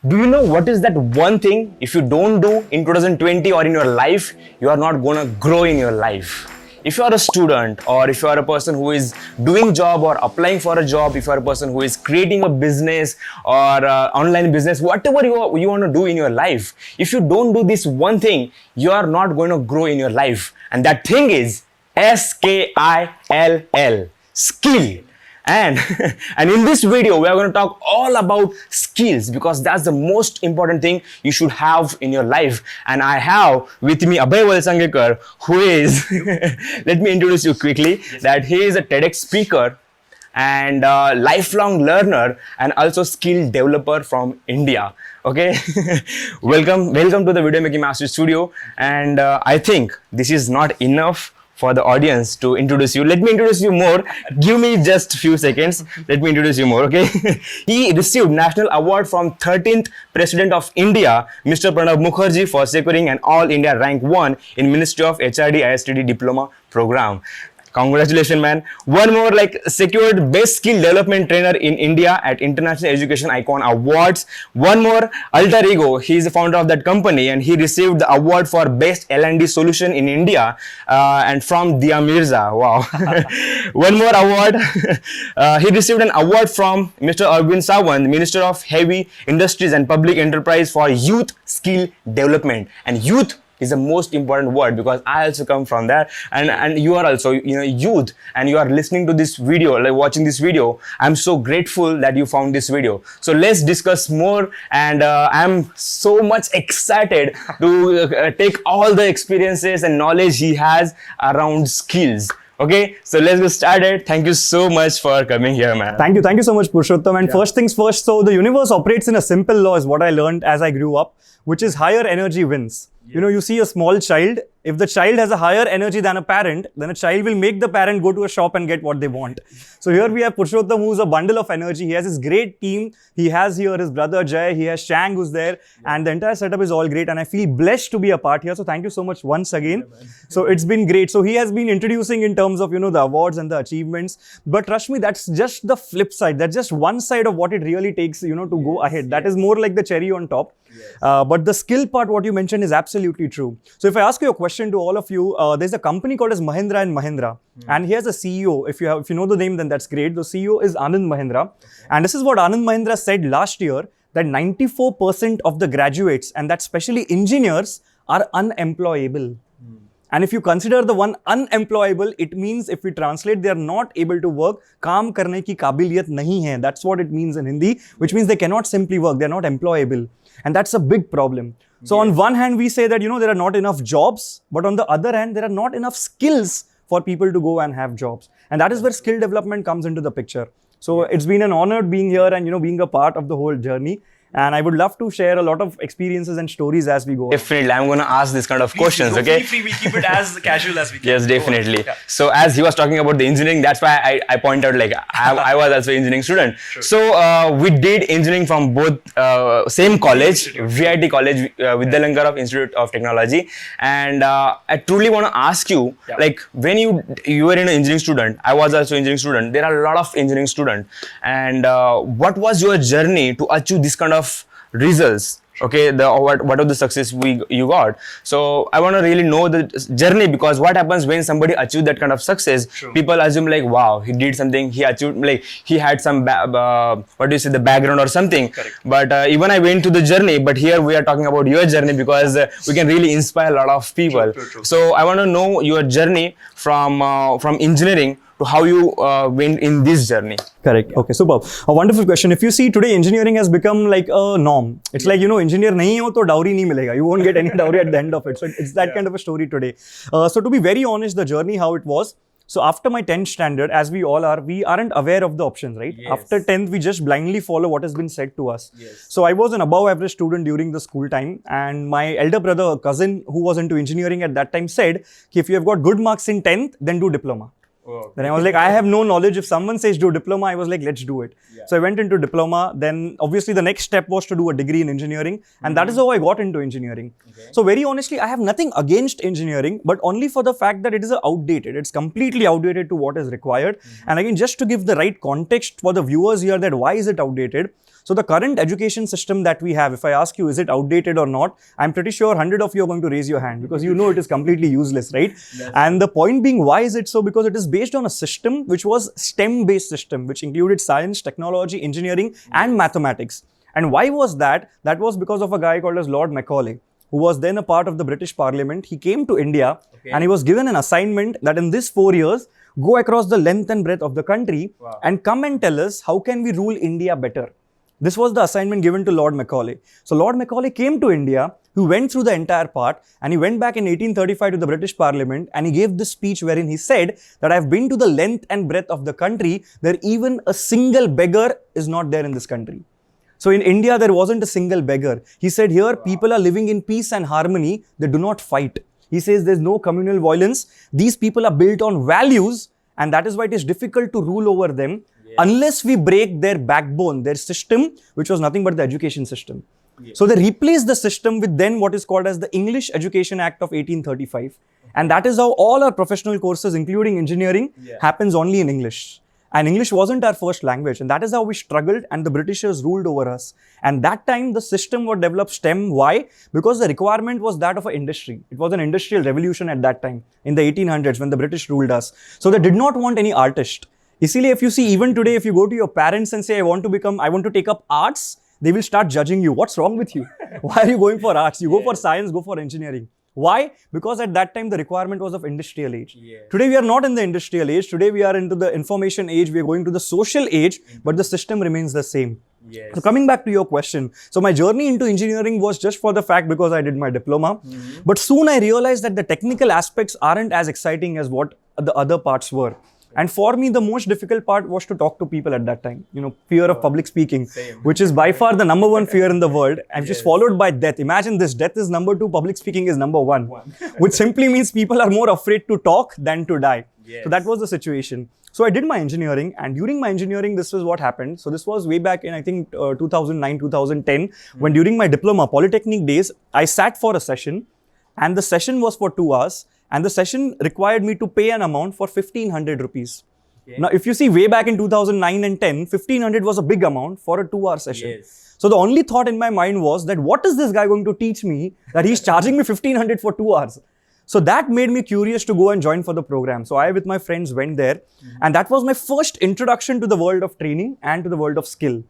Do you know what is that one thing if you don't do in 2020 or in your life, you are not gonna grow in your life? If you are a student, or if you are a person who is doing job or applying for a job, if you are a person who is creating a business or online business, whatever you want to do in your life, if you don't do this one thing, you are not going to grow in your life. And that thing is SKILL, skill. And and in this video we are going to talk all about skills, because that's the most important thing you should have in your life. And I have with me Abhay Valsangkar, who is let me introduce you quickly, that he is a TEDx speaker and lifelong learner and also skill developer from India. Okay. welcome to the Video Making Mastery Studio. And I think this is not enough for the audience to introduce you. Let me introduce you more. Give me just a few seconds. Let me introduce you more, okay? He received National Award from 13th President of India, Mr. Pranab Mukherjee, for securing an All India Rank 1 in Ministry of HRD ISTD Diploma Program. Congratulations, man. One more, like, secured Best Skill Development Trainer in India at International Education Icon Awards. One more, Alter Ego. He is the founder of that company, and he received the award for Best L&D Solution in India, and from Dia Mirza. Wow. One more award. He received an award from Mr. Arvind Sawant, Minister of Heavy Industries and Public Enterprise, for Youth Skill Development. And youth is the most important word, because I also come from that, and you are also, youth, and you are listening to this video, like watching this video. I'm so grateful that you found this video. So let's discuss more, and I'm so much excited to take all the experiences and knowledge he has around skills. Okay, so let's get started. Thank you so much for coming here, man. Thank you so much, Purushottam. And first things first, so the universe operates in a simple law, is what I learned as I grew up, which is higher energy wins. Yes. You see a small child, if the child has a higher energy than a parent, then a child will make the parent go to a shop and get what they want. So here we have Purushottam, who's a bundle of energy. He has his great team. He has here his brother Jay, he has Shang who's there, and the entire setup is all great. And I feel blessed to be a part here. So thank you so much once again. So it's been great. So he has been introducing in terms of, the awards and the achievements. But trust me, that's just the flip side. That's just one side of what it really takes, to go ahead. That is more like the cherry on top. Yes. But the skill part, what you mentioned, is absolutely true. So if I ask you a question to all of you, there's a company called as Mahindra & Mahindra, and he has a CEO. If you know the name, then that's great. The CEO is Anand Mahindra, and this is what Anand Mahindra said last year, that 94% of the graduates, and that's especially engineers, are unemployable. And if you consider the one unemployable, it means, if we translate, they are not able to work. Kaam karne ki kabiliyat nahi hai. That's what it means in Hindi, which means they cannot simply work. They're not employable. And that's a big problem. So on one hand, we say that, there are not enough jobs, but on the other hand, there are not enough skills for people to go and have jobs. And that is where skill development comes into the picture. So it's been an honor being here and, being a part of the whole journey. And I would love to share a lot of experiences and stories as we go. Definitely, I'm going to ask this kind of questions, okay? Feel free, we keep it as casual as we can. Yes, definitely. Yeah. So as he was talking about the engineering, that's why I point out, like, I was also an engineering student. Sure. So we did engineering from both same college, VIT College, Vidyalankar Institute of Technology. And I truly want to ask you, like, when you were an engineering student, I was also an engineering student. There are a lot of engineering students. And what was your journey to achieve this kind of results? Okay, what of the success you got? So I want to really know the journey, because what happens when somebody achieves that kind of success? True. People assume, like, wow, he did something, he achieved, like, he had some the background or something. Correct. But even I went to the journey, but here we are talking about your journey, because we can really inspire a lot of people. True. So I want to know your journey from engineering to how you went in this journey. Correct. Yeah. Okay, superb. A wonderful question. If you see, today engineering has become like a norm. It's like, engineer nahi ho to dowry nahi milega. You won't get any dowry at the end of it. So it's that kind of a story today. So to be very honest, the journey, how it was. So after my 10th standard, as we all are, we aren't aware of the options, right? Yes. After 10th, we just blindly follow what has been said to us. Yes. So I was an above average student during the school time, and my elder brother, cousin, who was into engineering at that time, said, if you have got good marks in 10th, then do diploma. Oh, Then I was like, I have no knowledge. If someone says do diploma, I was like, let's do it. Yeah. So I went into diploma. Then obviously the next step was to do a degree in engineering. And that is how I got into engineering. Okay. So very honestly, I have nothing against engineering, but only for the fact that it is outdated. It's completely outdated to what is required. And again, just to give the right context for the viewers here, that why is it outdated? So the current education system that we have, if I ask you, is it outdated or not? I'm pretty sure 100 of you are going to raise your hand because you know it is completely useless, right? And the point being, why is it so? Because it is based on a system which was STEM-based system, which included science, technology, engineering, and mathematics. And why was that? That was because of a guy called as Lord Macaulay, who was then a part of the British Parliament. He came to India and he was given an assignment that in this 4 years, go across the length and breadth of the country and come and tell us how can we rule India better. This was the assignment given to Lord Macaulay. So Lord Macaulay came to India, who went through the entire part, and he went back in 1835 to the British Parliament and he gave this speech wherein he said that I've been to the length and breadth of the country, there even a single beggar is not there in this country. So in India, there wasn't a single beggar. He said here people are living in peace and harmony, they do not fight. He says there's no communal violence. These people are built on values, and that is why it is difficult to rule over them. Unless we break their backbone, their system, which was nothing but the education system. So they replaced the system with then what is called as the English Education Act of 1835. And that is how all our professional courses, including engineering, happens only in English. And English wasn't our first language. And that is how we struggled and the Britishers ruled over us. And that time the system was developed STEM. Why? Because the requirement was that of an industry. It was an industrial revolution at that time in the 1800s when the British ruled us. So they did not want any artist. Easily, if you see, even today, if you go to your parents and say, I want to take up arts, they will start judging you. What's wrong with you? Why are you going for arts? You go for science, go for engineering. Why? Because at that time, the requirement was of industrial age. Today, we are not in the industrial age. Today, we are into the information age. We are going to the social age, but the system remains the same. So coming back to your question, so my journey into engineering was just for the fact because I did my diploma. But soon I realized that the technical aspects aren't as exciting as what the other parts were. And for me, the most difficult part was to talk to people at that time. You know, fear of public speaking, which is by far the number one fear in the world, and just followed by death. Imagine this, death is number 2, public speaking is number 1, which simply means people are more afraid to talk than to die. So that was the situation. So I did my engineering, and during my engineering, this was what happened. So this was way back in, I think, 2009, 2010, when during my diploma, Polytechnic days, I sat for a session, and the session was for 2 hours. And the session required me to pay an amount for 1500 rupees. Now, if you see way back in 2009 and 10, 1500 was a big amount for a 2-hour session. So the only thought in my mind was that what is this guy going to teach me that he's charging me 1500 for 2 hours? So that made me curious to go and join for the program. So I with my friends went there, and that was my first introduction to the world of training and to the world of skill.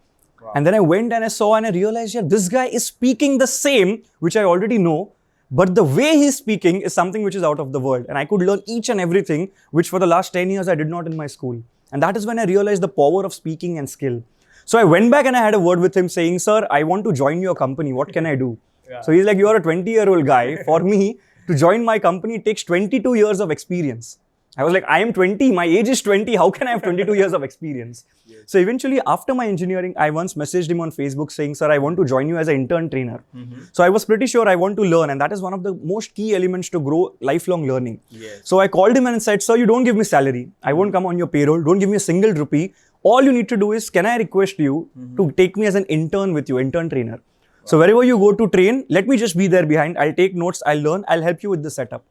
And then I went and I saw and I realized, yeah, this guy is speaking the same, which I already know. But the way he's speaking is something which is out of the world. And I could learn each and everything, which for the last 10 years I did not in my school. And that is when I realized the power of speaking and skill. So I went back and I had a word with him saying, sir, I want to join your company. What can I do? So he's like, you are a 20-year-old guy. For me, to join my company, it takes 22 years of experience. I was like, I am 20, my age is 20, how can I have 22 years of experience? So eventually, after my engineering, I once messaged him on Facebook saying, sir, I want to join you as an intern trainer. So I was pretty sure I want to learn, and that is one of the most key elements to grow lifelong learning. So I called him and said, sir, you don't give me salary. I won't come on your payroll. Don't give me a single rupee. All you need to do is, can I request you to take me as an intern with you, intern trainer? So wherever you go to train, let me just be there behind. I'll take notes, I'll learn, I'll help you with the setup.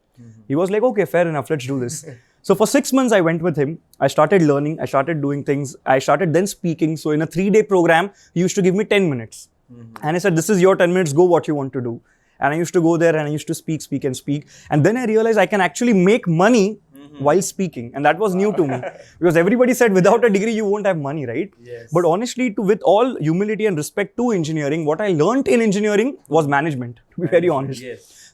He was like, okay, fair enough, let's do this. So for 6 months, I went with him. I started learning. I started doing things. I started then speaking. So in a 3-day program, he used to give me 10 minutes. And I said, this is your 10 minutes. Go what you want to do. And I used to go there and I used to speak. And then I realized I can actually make money while speaking. And that was new to me. Because everybody said without a degree, you won't have money, right? But honestly, with all humility and respect to engineering, what I learned in engineering was management, to be very honest.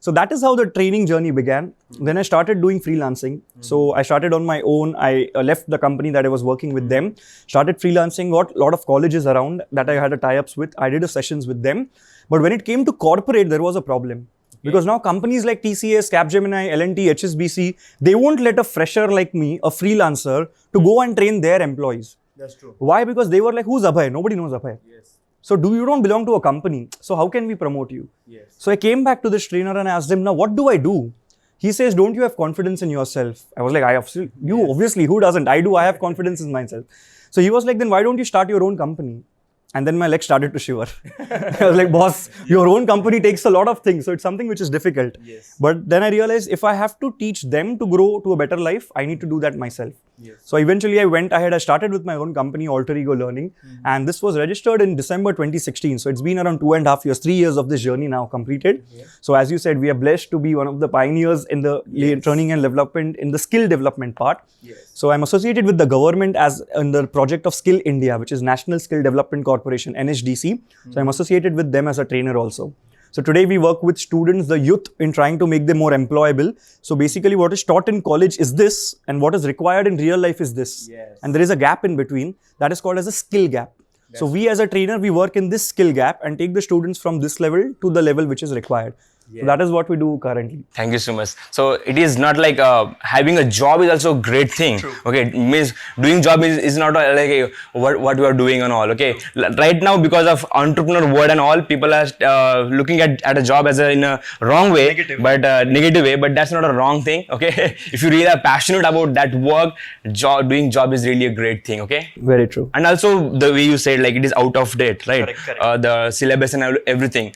So that is how the training journey began. Then I started doing freelancing. So I started on my own. I left the company that I was working with them, started freelancing, got a lot of colleges around that I had tie-ups with. I did sessions with them. But when it came to corporate, there was a problem. Because now companies like TCS, Capgemini, L&T, HSBC, they won't let a fresher like me, a freelancer, to go and train their employees. That's true. Why? Because they were like, who's Abhay? Nobody knows Abhay. So you don't belong to a company. So how can we promote you? So I came back to this trainer and I asked him, now what do I do? He says, don't you have confidence in yourself? I was like, obviously, who doesn't? I do, I have confidence in myself. So he was like, then why don't you start your own company? And then my legs started to shiver. I was like, boss, your own company takes a lot of things. So it's something which is difficult. Yes. But then I realized if I have to teach them to grow to a better life, I need to do that myself. Yes. So eventually I went ahead, I started with my own company, Alter Ego Learning. And this was registered in December 2016. So it's been around 2.5 years, 3 years of this journey now completed. Yeah. So as you said, we are blessed to be one of the pioneers in the training and development, in the skill development part. Yes. So I'm associated with the government as in the project of Skill India, which is National Skill Development Corporation, NSDC. So I'm associated with them as a trainer also. So today we work with students, the youth, in trying to make them more employable. So basically what is taught in college is this, and what is required in real life is this. Yes. And there is a gap in between that is called as a skill gap. So we as a trainer, we work in this skill gap and take the students from this level to the level which is required. So that is what we do currently. Thank you so much. So it is not like having a job is also a great thing. True. Okay, it means doing job is not like what you are doing and all. Okay, right now because of entrepreneur word and all, people are looking at a job as in a wrong way, negative way. But that's not a wrong thing. Okay, if you really are passionate about that work, doing job is really a great thing. Okay, very true. And also the way you said, like, it is out of date, right? Correct. The syllabus and everything.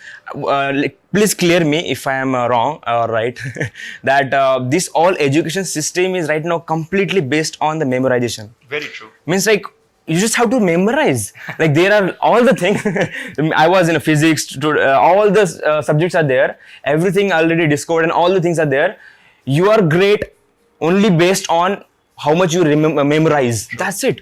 Please clear me if I am wrong or right, that this all education system is right now completely based on the memorization. Very true. Means like you just have to memorize. Like there are all the things. I was in a physics, all the subjects are there. Everything already discovered and all the things are there. You are great only based on how much you memorize. True. That's it.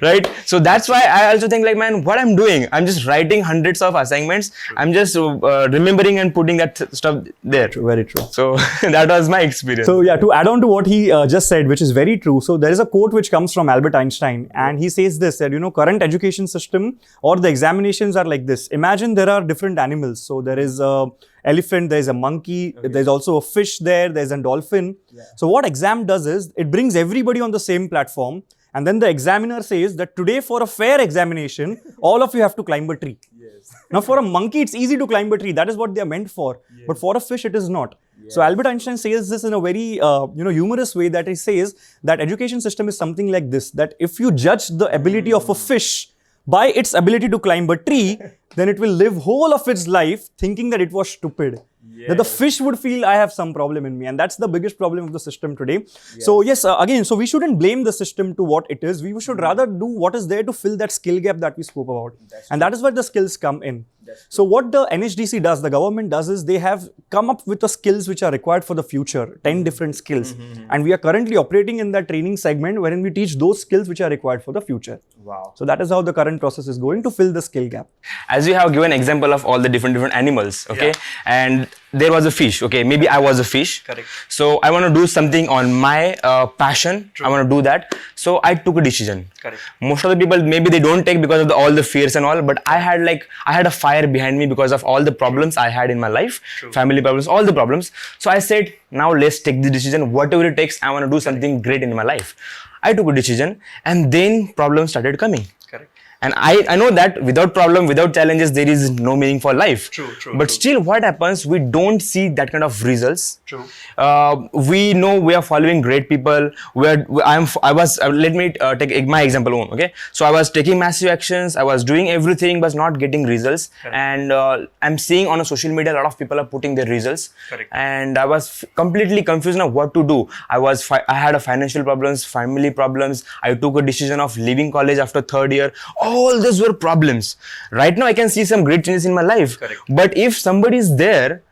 Right? So that's why I also think, like, man, what I'm doing, I'm just writing hundreds of assignments. True. I'm just remembering and putting that stuff there. True, very true. So that was my experience. So yeah, to add on to what he just said, which is very true. So there is a quote which comes from Albert Einstein, and he says this, that, you know, current education system or the examinations are like this. Imagine there are different animals. So there is a elephant, there's a monkey, there's also a fish there, there's a dolphin. Yeah. So what exam does is, it brings everybody on the same platform. And then the examiner says that today for a fair examination, all of you have to climb a tree. Yes. Now for a monkey, it's easy to climb a tree. That is what they are meant for. Yes. But for a fish, it is not. Yes. So Albert Einstein says this in a very humorous way, that he says that education system is something like this, that if you judge the ability of a fish by its ability to climb a tree, then it will live whole of its life thinking that it was stupid. Yes. That the fish would feel I have some problem in me, and that's the biggest problem of the system today. Yes. So yes, again, so we shouldn't blame the system to what it is. We should rather do what is there to fill that skill gap that we spoke about. And that is where the skills come in. So what the NHDC does, the government does, is they have come up with the skills which are required for the future, 10 different skills. And we are currently operating in that training segment wherein we teach those skills which are required for the future. Wow. So that is how the current process is going to fill the skill gap. As you have given example of all the different animals, okay? Yeah. And there was a fish, okay? Maybe I was a fish. Correct. So I want to do something on my passion. True. I want to do that. So I took a decision. Correct. Most of the people, maybe they don't take because of all the fears and all, but I had a fire behind me because of all the problems I had in my life. True. Family problems, all the problems. So I said, now let's take the decision, whatever it takes. I want to do something great in my life. I took a decision, and then problems started coming. Correct. And I know that without problem, without challenges, there is no meaning for life. True. But still, what happens, we don't see that kind of results. True. We know we are following great people. Let me take my example home, okay? So I was taking massive actions. I was doing everything, but not getting results. Correct. And I'm seeing on a social media, a lot of people are putting their results. Correct. And I was completely confused on what to do. I had a financial problems, family problems. I took a decision of leaving college after third year. All those were problems. Right now, I can see some great changes in my life. Correct. But if somebody is there,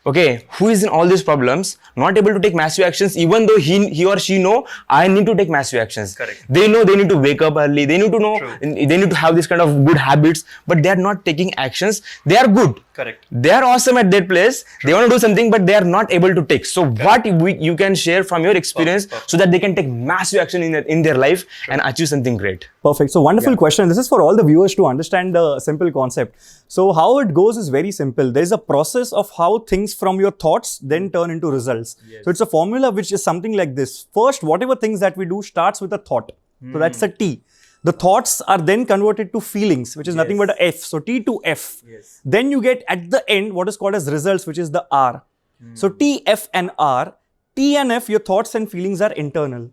okay, who is in all these problems, not able to take massive actions, even though he or she know I need to take massive actions. Correct. They know they need to wake up early. They need to know. True. They need to have this kind of good habits, but they are not taking actions. They are good. Correct. They are awesome at their place. True. They want to do something, but they are not able to take. So Correct. what you can share from your experience so that they can take massive action in their life. True. And achieve something great. Perfect. So wonderful question. This is for all the viewers to understand the simple concept. So how it goes is very simple. There is a process of how things from your thoughts then turn into results. Yes. So it's a formula which is something like this. First, whatever things that we do starts with a thought. So that's a T. The thoughts are then converted to feelings, which is nothing but a F. So T to F. Yes. Then you get at the end what is called as results, which is the R. So T, F and R. T and F, your thoughts and feelings are internal.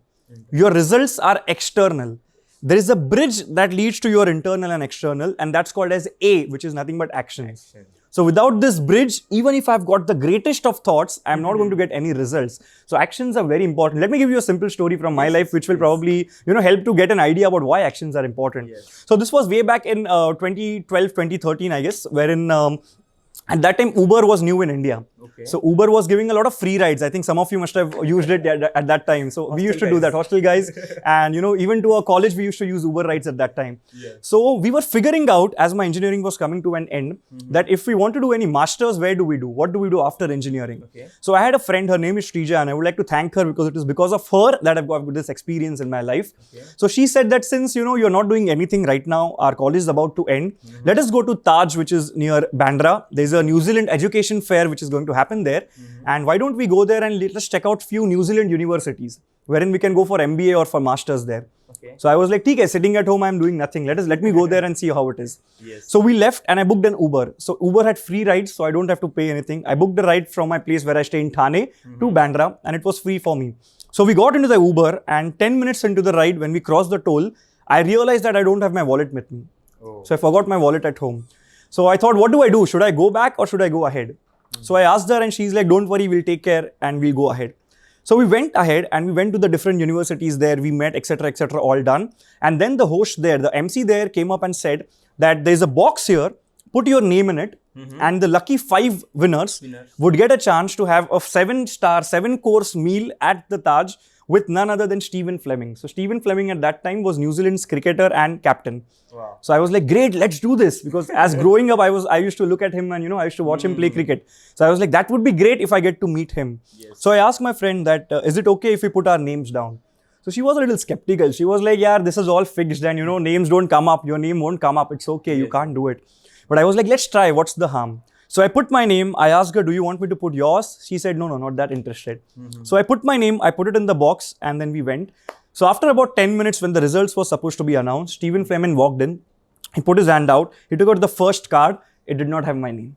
Your results are external. There is a bridge that leads to your internal and external, and that's called as A, which is nothing but actions. So without this bridge, even if I've got the greatest of thoughts, I'm not going to get any results. So actions are very important. Let me give you a simple story from my life, which will probably, help to get an idea about why actions are important. So this was way back in 2012, 2013, I guess, wherein at that time, Uber was new in India. So Uber was giving a lot of free rides. I think some of you must have used it at that time. So we used to do that, hostel guys. And even to our college, we used to use Uber rides at that time. So we were figuring out, as my engineering was coming to an end, that if we want to do any masters, where do we do? What do we do after engineering? So I had a friend, her name is Shrija, and I would like to thank her because it is because of her that I've got this experience in my life. So she said that since, you're not doing anything right now, our college is about to end, let us go to Taj, which is near Bandra. There's a New Zealand education fair which is going to happen there, and why don't we go there and let's check out few New Zealand universities wherein we can go for MBA or for masters there. So I was like, okay, sitting at home, I'm doing nothing. Let me go there and see how it is. So we left and I booked an Uber. So Uber had free rides, so I don't have to pay anything. I booked a ride from my place where I stay in Thane to Bandra, and it was free for me. So we got into the Uber, and 10 minutes into the ride, when we crossed the toll, I realized that I don't have my wallet with me. So I forgot my wallet at home. So I thought, what do I do? Should I go back or should I go ahead? So I asked her and she's like, don't worry, we'll take care and we'll go ahead. So we went ahead and we went to the different universities there. We met, etc., all done. And then the host there, the MC there came up and said that there's a box here, put your name in it. And the lucky 5 winners would get a chance to have a 7-star, 7-course meal at the Taj with none other than Stephen Fleming. So Stephen Fleming at that time was New Zealand's cricketer and captain. So I was like, great, let's do this. Because as growing up, I used to look at him and, I used to watch him play cricket. So I was like, that would be great if I get to meet him. So I asked my friend that, is it okay if we put our names down? So she was a little skeptical. She was like, yeah, this is all fixed and, names don't come up. Your name won't come up. It's okay. You can't do it. But I was like, let's try. What's the harm? So I put my name. I asked her, do you want me to put yours? She said, no, not that interested. So I put my name. I put it in the box and then we went. So after about 10 minutes when the results were supposed to be announced, Stephen Fleming walked in. He put his hand out. He took out the first card. It did not have my name.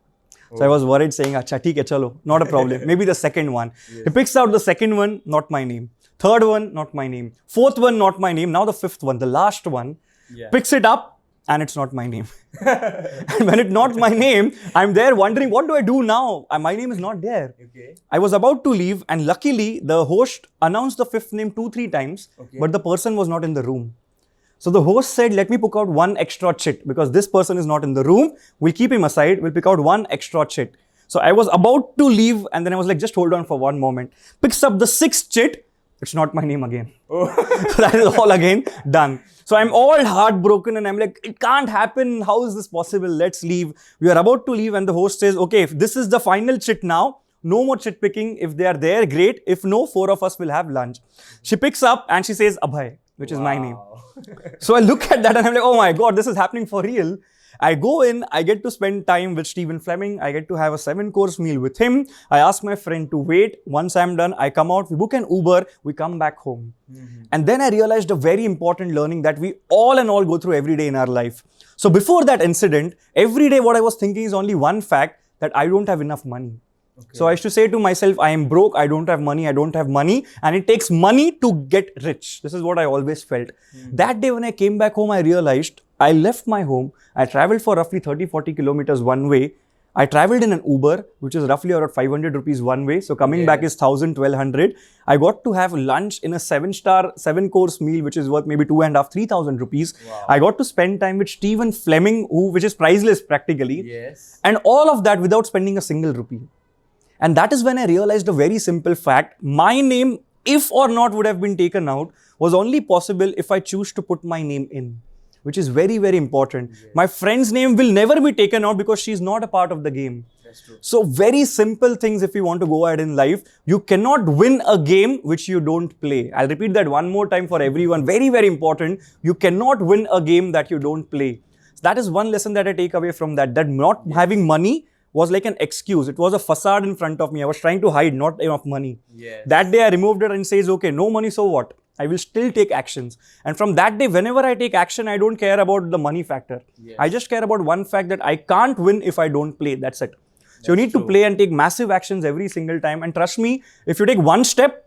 So I was worried saying, acha, theek hai, chalo. Not a problem. Maybe the second one. He picks out the second one, not my name. Third one, not my name. Fourth one, not my name. Now the fifth one, the last one, picks it up and it's not my name. And when it's not my name, I'm there wondering, what do I do now? My name is not there. I was about to leave and luckily the host announced the fifth name 2-3 times, but the person was not in the room. So the host said, let me pick out one extra chit because this person is not in the room. We'll keep him aside. We'll pick out one extra chit. So I was about to leave and then I was like, just hold on for one moment. Picks up the 6th chit. It's not my name again. So that is all again done. So I'm all heartbroken and I'm like, it can't happen. How is this possible? Let's leave. We are about to leave and the host says, okay, if this is the final chit now, no more chit picking. If they are there, great. If no, 4 of us will have lunch. She picks up and she says, Abhay, which is my name. So I look at that and I'm like, oh my God, this is happening for real. I go in, I get to spend time with Stephen Fleming. I get to have a 7-course meal with him. I ask my friend to wait. Once I'm done, I come out, we book an Uber, we come back home. And then I realized a very important learning that we all go through every day in our life. So before that incident, every day what I was thinking is only one fact, that I don't have enough money. So I used to say to myself, I am broke, I don't have money, and it takes money to get rich. This is what I always felt. That day when I came back home, I realized I left my home. I traveled for roughly 30-40 kilometers one way. I traveled in an Uber, which is roughly around 500 rupees one way. So coming back is 1,000-1,200. I got to have lunch in a 7-star, 7-course meal, which is worth maybe 2,500-3,000 rupees. I got to spend time with Stephen Fleming, which is priceless practically. And all of that without spending a single rupee. And that is when I realized a very simple fact. My name, if or not would have been taken out, was only possible if I choose to put my name in, which is very, very important. My friend's name will never be taken out because she's not a part of the game. That's true. So very simple things if you want to go ahead in life. You cannot win a game which you don't play. I'll repeat that one more time for everyone. Very, very important. You cannot win a game that you don't play. So that is one lesson that I take away from that not having money was like an excuse. It was a facade in front of me. I was trying to hide, not enough money. That day I removed it and says, okay, no money, so what? I will still take actions. And from that day, whenever I take action, I don't care about the money factor. I just care about one fact that I can't win if I don't play. That's it. So you need to play and take massive actions every single time. And trust me, if you take one step,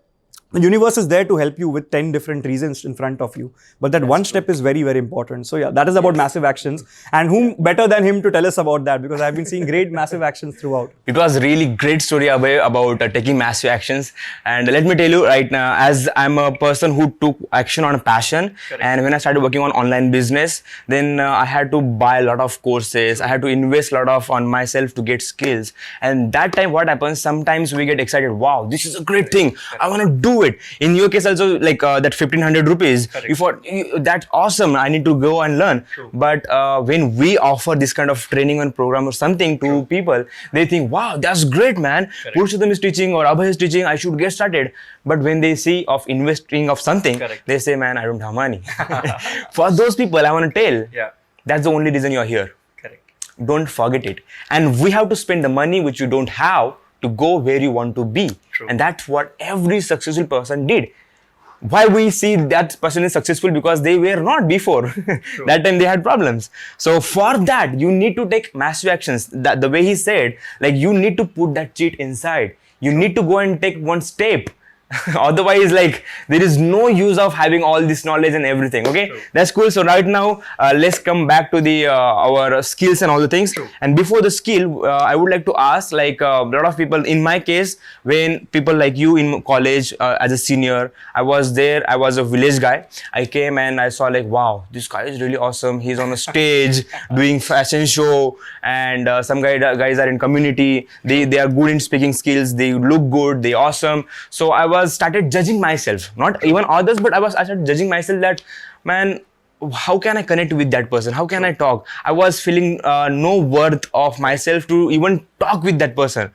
the universe is there to help you with 10 different reasons in front of you. But that one step is very, very important. So yeah, that is about massive actions. And whom better than him to tell us about that? Because I've been seeing great massive actions throughout. It was really great story, Abhay, about taking massive actions. And let me tell you right now, as I'm a person who took action on a passion, and when I started working on online business, then I had to buy a lot of courses. I had to invest a lot of on myself to get skills. And that time, what happens? Sometimes we get excited. Wow, this is a great thing. I want to do it. In your case also, like that 1500 rupees, you thought that's awesome, I need to go and learn. But when we offer this kind of training and program or something to people, they think, wow, that's great, man. Purushottam is teaching or Abhay is teaching, I should get started. But when they see of investing of something, they say, man, I don't have money. For those people, I want to tell, that's the only reason you're here. Don't forget it. And we have to spend the money which you don't have to go where you want to be. And that's what every successful person did. Why we see that person is successful? Because they were not before. That time they had problems. So for that, you need to take massive actions. That the way he said, like you need to put that cheat inside. You need to go and take one step. Otherwise, like there is no use of having all this knowledge and everything. Okay, that's cool. So right now, let's come back to the our skills and all the things. And before the skill, I would like to ask, like a lot of people. In my case, when people like you in college as a senior, I was there. I was a village guy. I came and I saw like, wow, this guy is really awesome. He's on a stage doing fashion show, and some guys are in community. They are good in speaking skills. They look good. They awesome. So I started judging myself, not even others, but I started judging myself that, man, how can I connect with that person? How can I talk? I was feeling no worth of myself to even talk with that person.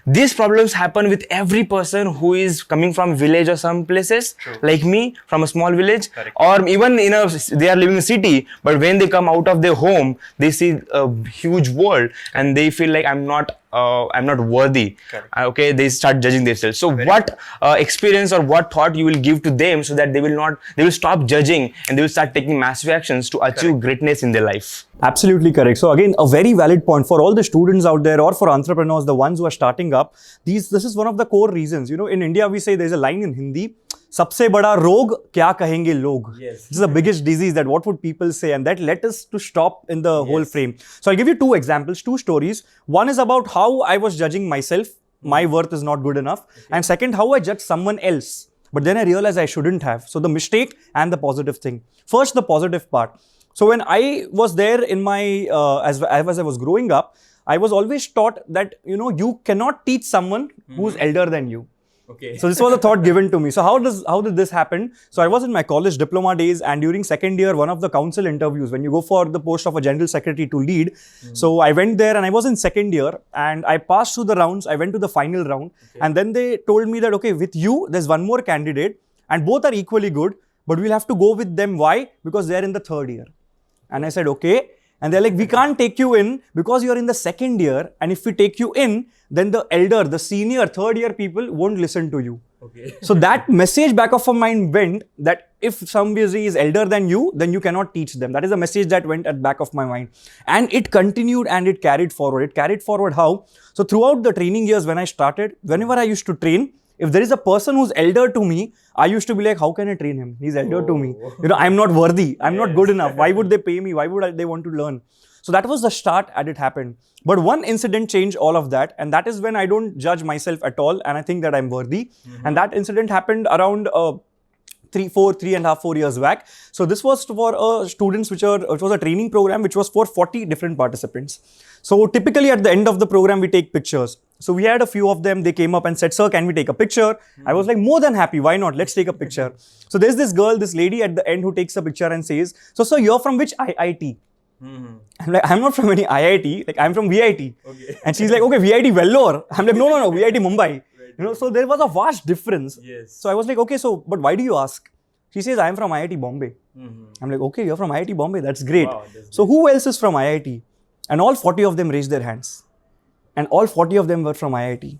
These problems happen with every person who is coming from village or some places, like me, from a small village, or even they are living in a city, but when they come out of their home, they see a huge world and they feel like I'm not worthy. Okay, they start judging themselves. So what experience or what thought you will give to them so that they will stop judging and they will start taking massive actions to achieve greatness in their life? Absolutely correct. So again, a very valid point for all the students out there or for entrepreneurs, the ones who are starting up. This is one of the core reasons. You know, in India, we say there's a line in Hindi, सबसे बड़ा रोग क्या कहेंगे लोग. This is the biggest disease, that what would people say, and that led us to stop in the whole frame. So I'll give you two examples, two stories. One is about how I was judging myself. My worth is not good enough. And second, how I judged someone else. But then I realized I shouldn't have. So the mistake and the positive thing. First, the positive part. So when I was there in my, as I was growing up, I was always taught that, you know, you cannot teach someone who's elder than you. So this was a thought given to me. So how did this happen? So I was in my college diploma days, and during second year, one of the council interviews, when you go for the post of a general secretary to lead. So I went there and I was in second year and I passed through the rounds. I went to the final round and then they told me that, okay, with you, there's one more candidate and both are equally good, but we'll have to go with them. Why? Because they're in the third year. And I said, okay. And they're like, we can't take you in because you're in the second year. And if we take you in, then the elder, the senior, third year people won't listen to you. So that message back of my mind went that if somebody is elder than you, then you cannot teach them. That is a message that went at back of my mind. And it continued and it carried forward. It carried forward how? So throughout the training years when I started, whenever I used to train, if there is a person who's elder to me, I used to be like, how can I train him? He's elder to me. You know, I'm not worthy. I'm not good enough. Why would they pay me? Why would they want to learn? So that was the start and it happened. But one incident changed all of that. And that is when I don't judge myself at all. And I think that I'm worthy. And that incident happened around 3.5-4 years back. So this was for students, which was a training program, which was for 40 different participants. So typically at the end of the program, we take pictures. So we had a few of them, they came up and said, sir, can we take a picture? I was like, more than happy, why not? Let's take a picture. So there's this girl, this lady at the end who takes a picture and says, so sir, you're from which IIT? I'm like, I'm not from any IIT, like I'm from VIT. And she's like, okay, VIT Vellore. I'm like, no, VIT Mumbai. You know, so there was a vast difference. So I was like, okay, so, but why do you ask? She says, I'm from IIT Bombay. I'm like, okay, you're from IIT Bombay, that's great. Wow, so who else is from IIT? And all 40 of them raised their hands. And all 40 of them were from IIT.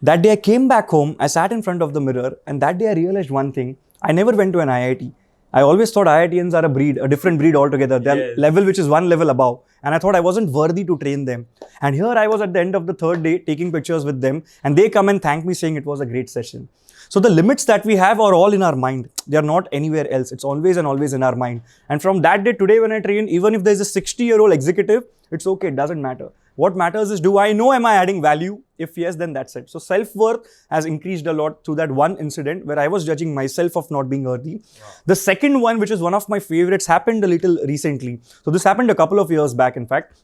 That day I came back home, I sat in front of the mirror, and that day I realized one thing. I never went to an IIT. I always thought IITians are a different breed altogether. They're level which is one level above. and I thought I wasn't worthy to train them. And here I was at the end of the third day taking pictures with them, and they come and thank me saying it was a great session. So the limits that we have are all in our mind. They are not anywhere else. It's always and always in our mind. And from that day today when I train, even if there's a 60-year-old executive, it's okay, it doesn't matter. What matters is, do I know, am I adding value? If yes, then that's it. So self-worth has increased a lot through that one incident where I was judging myself of not being worthy. Wow. The second one, which is one of my favorites, happened a little recently. So this happened a couple of years back, in fact.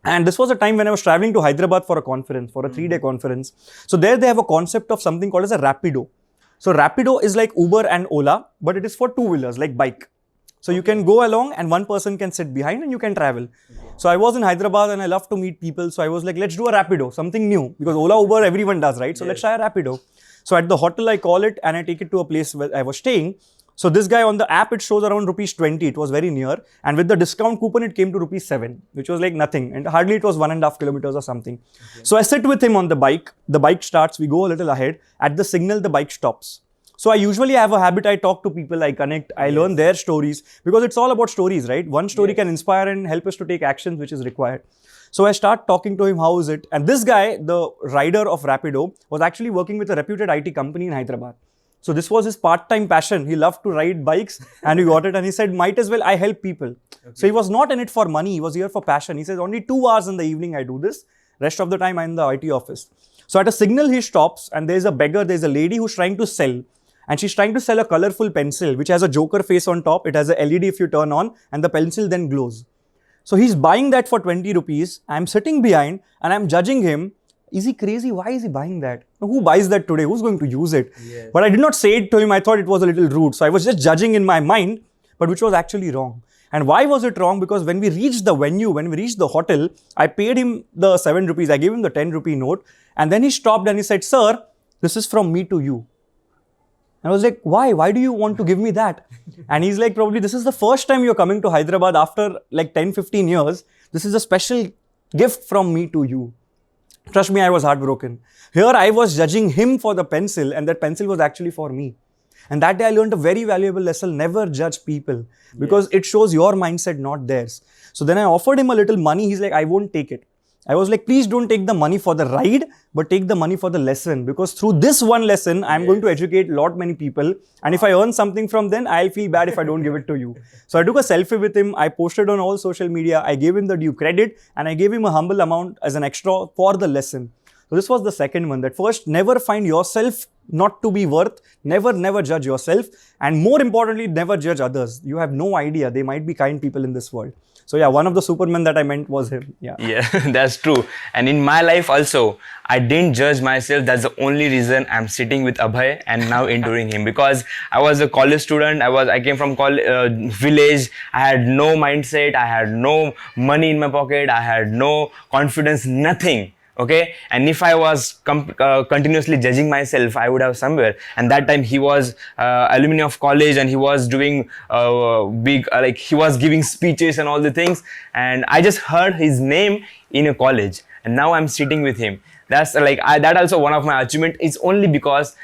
And this was a time when I was traveling to Hyderabad for a conference, for a 3-day conference. So there they have a concept of something called as a Rapido. So Rapido is like Uber and Ola, but it is for two-wheelers, like bike. So you can go along and one person can sit behind and you can travel. So I was in Hyderabad and I love to meet people. So I was like, let's do a Rapido, something new. Because Ola, Uber, everyone does, right? So let's try a Rapido. So at the hotel, I call it and I take it to a place where I was staying. So this guy on the app, it shows around ₹20. It was very near. And with the discount coupon, it came to ₹7, which was like nothing. And hardly it was 1.5 kilometers or something. Okay. So I sit with him on the bike. The bike starts, we go a little ahead. At the signal, the bike stops. So I usually have a habit, I talk to people, I connect, I learn their stories, because it's all about stories, right? One story can inspire and help us to take actions which is required. So I start talking to him, how is it? And this guy, the rider of Rapido, was actually working with a reputed IT company in Hyderabad. So this was his part-time passion. He loved to ride bikes and he got it and he said, might as well, I help people. Okay. So he was not in it for money, he was here for passion. He says, only 2 hours in the evening I do this, rest of the time I'm in the IT office. So at a signal he stops and there's a beggar, there's a lady who's trying to sell. And she's trying to sell a colorful pencil, which has a Joker face on top. It has a LED if you turn on and the pencil then glows. So he's buying that for 20 rupees. I'm sitting behind and I'm judging him. Is he crazy? Why is he buying that? Who buys that today? Who's going to use it? Yes. But I did not say it to him. I thought it was a little rude. So I was just judging in my mind, but which was actually wrong. And why was it wrong? Because when we reached the venue, when we reached the hotel, I paid him the 7 rupees. I gave him the 10 rupee note. And then he stopped and he said, sir, this is from me to you. I was like, why? Why do you want to give me that? And he's like, probably this is the first time you're coming to Hyderabad after like 10-15 years. This is a special gift from me to you. Trust me, I was heartbroken. Here I was judging him for the pencil and that pencil was actually for me. And that day I learned a very valuable lesson, never judge people because it shows your mindset, not theirs. So then I offered him a little money. He's like, I won't take it. I was like, please don't take the money for the ride, but take the money for the lesson. Because through this one lesson, I'm going to educate many people. And if I earn something from then, I'll feel bad if I don't give it to you. So I took a selfie with him. I posted on all social media. I gave him the due credit and I gave him a humble amount as an extra for the lesson. So this was the second one, that first, never find yourself not to be worth, never judge yourself. And more importantly, never judge others. You have no idea. They might be kind people in this world. So yeah, one of the supermen that I meant was him. Yeah, that's true. And in my life also, I didn't judge myself. That's the only reason I'm sitting with Abhay and now interviewing him, because I was a college student. I came from village. I had no mindset. I had no money in my pocket. I had no confidence, nothing. Okay, and if I was continuously judging myself, I would have somewhere. And that time he was alumni of college and he was doing he was giving speeches and all the things. And I just heard his name in a college, and now I'm sitting with him. That's that also one of my achievement is only because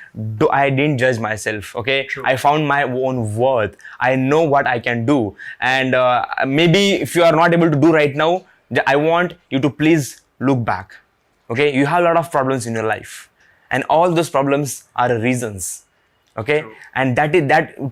I didn't judge myself. Okay, true. I found my own worth. I know what I can do, and maybe if you are not able to do right now, I want you to please look back. Okay, you have a lot of problems in your life, and all those problems are reasons. Okay, true. And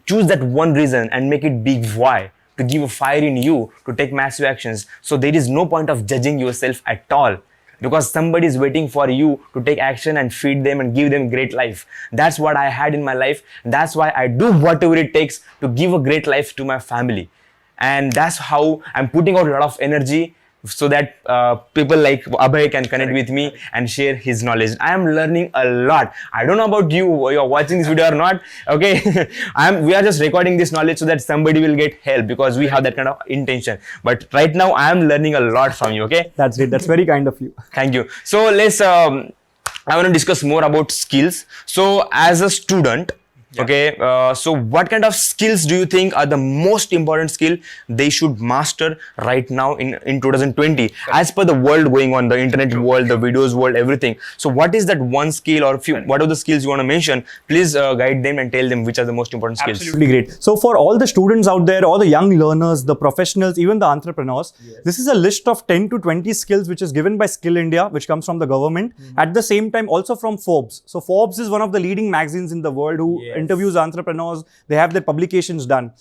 choose that one reason and make it big why, to give a fire in you to take massive actions. So there is no point of judging yourself at all, because somebody is waiting for you to take action and feed them and give them great life. That's what I had in my life. That's why I do whatever it takes to give a great life to my family. And that's how I'm putting out a lot of energy, so that people like Abhay can connect with me and share his knowledge. I am learning a lot. I don't know about you're watching this video or not. Okay, we are just recording this knowledge so that somebody will get help, because we have that kind of intention. But right now I am learning a lot from you. Okay, that's it. That's very kind of you. Thank you. So let's I want to discuss more about skills. So as a student, Okay, so what kind of skills do you think are the most important skill they should master right now in 2020 as per the world going on, the internet world, the videos world, everything? So what is that one skill or few, what are the skills you want to mention? Please guide them and tell them which are the most important skills. Absolutely great. So for all the students out there, all the young learners, the professionals, even the entrepreneurs, this is a list of 10 to 20 skills which is given by Skill India, which comes from the government. At the same time, also from Forbes. So Forbes is one of the leading magazines in the world who interviews entrepreneurs. They have their publications done.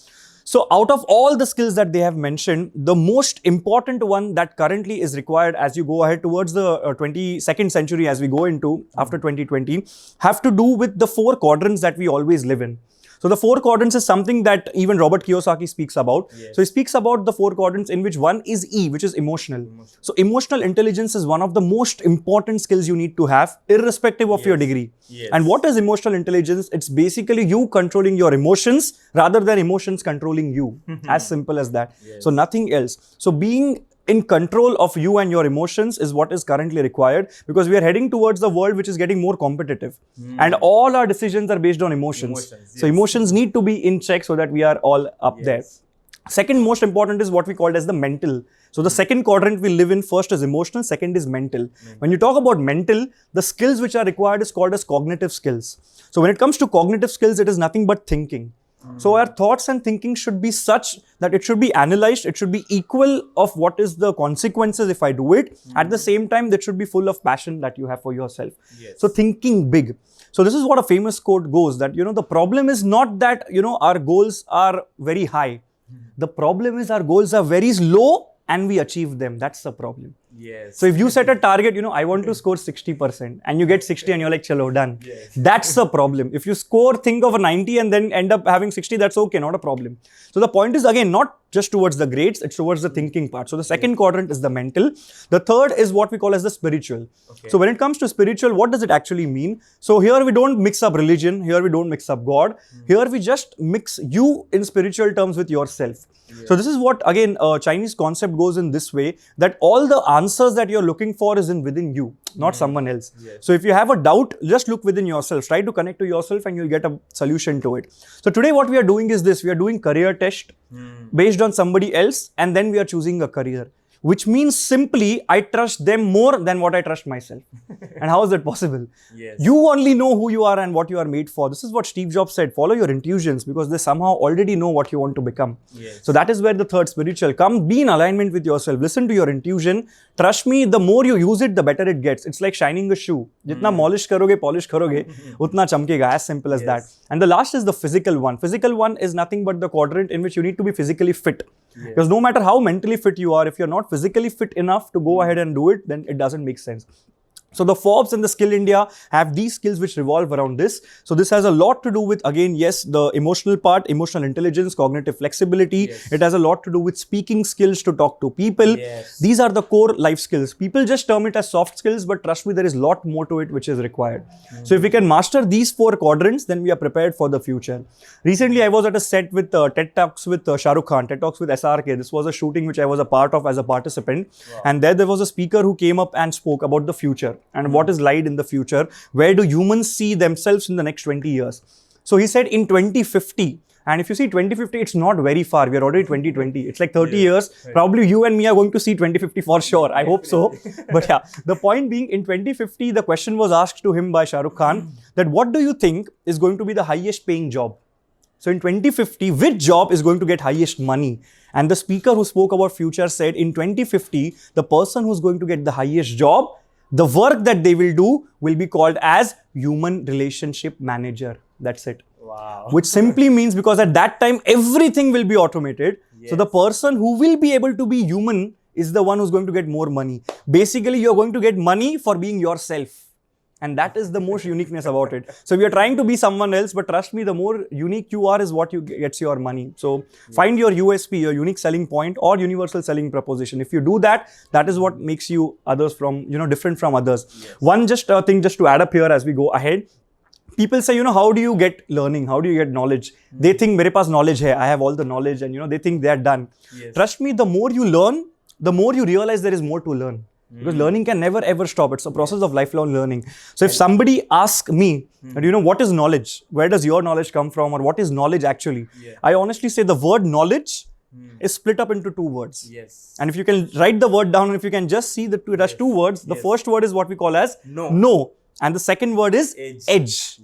So out of all the skills that they have mentioned, the most important one that currently is required as you go ahead towards the 22nd century, as we go into after 2020, have to do with the 4 quadrants that we always live in. So the 4 quadrants is something that even Robert Kiyosaki speaks about. So he speaks about the 4 quadrants, in which one is E, which is emotional. So emotional intelligence is one of the most important skills you need to have, irrespective of your degree. And what is emotional intelligence? It's basically you controlling your emotions rather than emotions controlling you. As simple as that. So nothing else. So being in control of you and your emotions is what is currently required, because we are heading towards the world which is getting more competitive, and all our decisions are based on emotions. So emotions need to be in check so that we are all up there. Second most important is what we call as the mental. So the second quadrant we live in, first is emotional, second is mental. When you talk about mental, the skills which are required is called as cognitive skills. So when it comes to cognitive skills, it is nothing but thinking. So our thoughts and thinking should be such that it should be analyzed, it should be equal of what is the consequences if I do it. At the same time, that should be full of passion that you have for yourself. So thinking big. So this is what a famous quote goes, that, the problem is not that, our goals are very high. The problem is our goals are very low and we achieve them. That's the problem. So if you set a target, I want to score 60% and you get 60 and you're like, chalo, done. That's the problem. If you think of a 90 and then end up having 60, that's okay, not a problem. So the point is, again, not just towards the grades, it's towards the thinking part. So the second quadrant is the mental. The third is what we call as the spiritual. So when it comes to spiritual, what does it actually mean? So here we don't mix up religion. Here we don't mix up God. Here we just mix you in spiritual terms with yourself. So this is what, again, a Chinese concept goes in this way, that all the answers that you're looking for is within you, not someone else. So if you have a doubt, just look within yourself, try to connect to yourself and you'll get a solution to it. So today what we are doing is this, we are doing career test based on somebody else, and then we are choosing a career. Which means simply, I trust them more than what I trust myself. And how is that possible? You only know who you are and what you are made for. This is what Steve Jobs said, follow your intuitions, because they somehow already know what you want to become. So that is where the third spiritual come, be in alignment with yourself, listen to your intuition. Trust me, the more you use it, the better it gets. It's like shining a shoe. Jitna polish karoge, utna chamkega, as simple as that. And the last is the physical one. Physical one is nothing but the quadrant in which you need to be physically fit. Because no matter how mentally fit you are, if you're not physically fit enough to go ahead and do it, then it doesn't make sense. So the Forbes and the Skill India have these skills which revolve around this. So this has a lot to do with, again, yes, the emotional part, emotional intelligence, cognitive flexibility. It has a lot to do with speaking skills to talk to people. These are the core life skills. People just term it as soft skills, but trust me, there is a lot more to it which is required. So if we can master these 4 quadrants, then we are prepared for the future. Recently, I was at a set with TED Talks with Shah Rukh Khan, TED Talks with SRK. This was a shooting which I was a part of as a participant. And there was a speaker who came up and spoke about the future. And what is lied in the future? Where do humans see themselves in the next 20 years? So he said in 2050, and if you see 2050, it's not very far. We are already 2020. It's like 30 years. Probably you and me are going to see 2050 for sure. I hope so. But yeah, the point being, in 2050, the question was asked to him by Shah Rukh Khan that what do you think is going to be the highest paying job? So in 2050, which job is going to get highest money? And the speaker who spoke about future said in 2050, the person who's going to get the highest job, the work that they will do will be called as human relationship manager. That's it. Wow. Which simply means, because at that time, everything will be automated. So the person who will be able to be human is the one who's going to get more money. Basically, you're going to get money for being yourself. And that is the most uniqueness about it. So we are trying to be someone else, but trust me, the more unique you are is what you gets your money. So find your USP, your unique selling point or universal selling proposition. If you do that, that is what makes you others from, different from others. One thing just to add up here as we go ahead. People say, how do you get learning? How do you get knowledge? They think, mere paas knowledge hai, I have all the knowledge, and they think they are done. Trust me, the more you learn, the more you realize there is more to learn. Because learning can never ever stop. It's a process of lifelong learning. So if somebody asks me, that, what is knowledge? Where does your knowledge come from? Or what is knowledge actually? I honestly say the word knowledge is split up into two words. And if you can write the word down, and if you can just see that it has two words, the first word is what we call as no. And the second word is edge.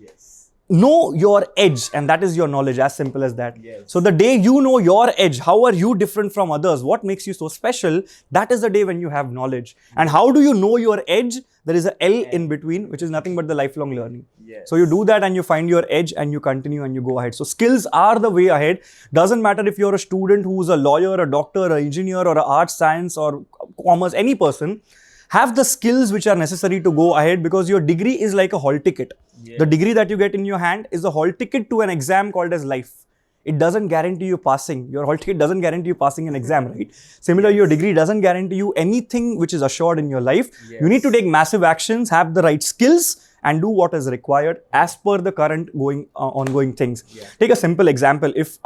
Know your edge, and that is your knowledge, as simple as that. So the day you know your edge, how are you different from others? What makes you so special? That is the day when you have knowledge. And how do you know your edge? There is a L in between, which is nothing but the lifelong learning. So you do that and you find your edge and you continue and you go ahead. So skills are the way ahead. Doesn't matter if you're a student who's a lawyer, a doctor, an engineer, or an arts, science, or commerce, any person. Have the skills which are necessary to go ahead, because your degree is like a hall ticket. The degree that you get in your hand is a hall ticket to an exam called as life. It doesn't guarantee you passing. Your hall ticket doesn't guarantee you passing an exam, right? Similarly, your degree doesn't guarantee you anything which is assured in your life. You need to take massive actions, have the right skills, and do what is required as per the current ongoing things. Take a simple example. If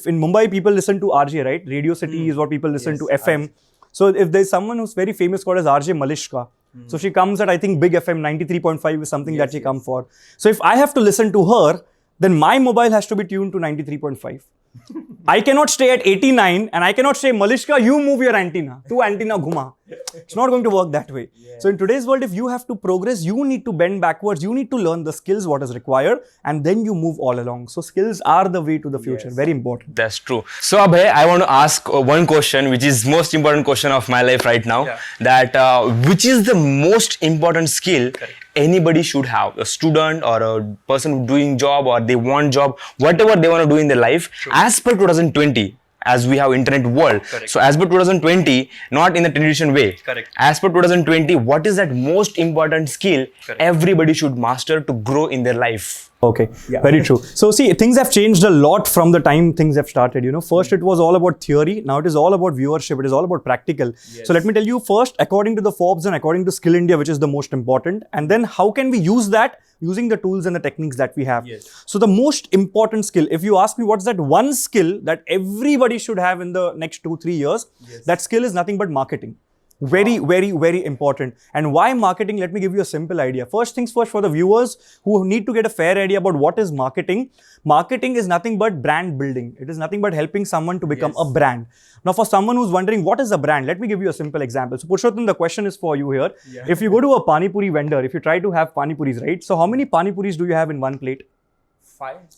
in Mumbai people listen to RJ, right? Radio City is what people listen to, FM. So if there's someone who's very famous called as RJ Malishka, so she comes at, I think, Big FM 93.5 is something that she come for. So if I have to listen to her, then my mobile has to be tuned to 93.5. I cannot stay at 89 and I cannot say, Malishka, you move your antenna. Tu antenna ghuma. It's not going to work that way. So in today's world, if you have to progress, you need to bend backwards. You need to learn the skills, what is required, and then you move all along. So skills are the way to the future. Very important. That's true. So Abhay, I want to ask one question, which is most important question of my life right now. That which is the most important skill anybody should have? A student or a person doing job, or they want job, whatever they want to do in their life, as per 2020. As we have internet world. So as per 2020, not in the traditional way. As per 2020, what is that most important skill everybody should master to grow in their life? Okay, very true. So see, things have changed a lot from the time things have started. First it was all about theory. Now it is all about viewership. It is all about practical. So let me tell you first, according to the Forbes and according to Skill India, which is the most important, and then how can we use that using the tools and the techniques that we have. So the most important skill, if you ask me what's that one skill that everybody should have in the next 2-3 years, that skill is nothing but marketing. Very, very, very important. And why marketing? Let me give you a simple idea. First things first, for the viewers who need to get a fair idea about what is marketing. Marketing is nothing but brand building. It is nothing but helping someone to become a brand. Now, for someone who's wondering what is a brand, let me give you a simple example. So, Purushottam, the question is for you here. If you go to a Pani Puri vendor, if you try to have Pani Puris, right? So, how many Pani Puris do you have in one plate?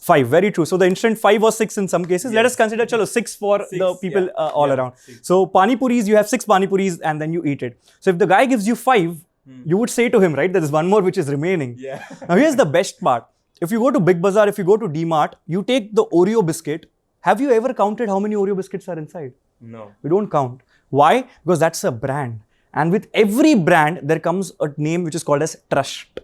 5, very true. So the instant 5 or 6 in some cases. Let us consider 6 for the people all around. So Pani Puris, you have 6 Pani Puris and then you eat it. So if the guy gives you 5, you would say to him, right, there is one more which is remaining. Now here's the best part. If you go to Big Bazaar, if you go to D-Mart, you take the Oreo biscuit. Have you ever counted how many Oreo biscuits are inside? No. We don't count. Why? Because that's a brand. And with every brand, there comes a name which is called as trust.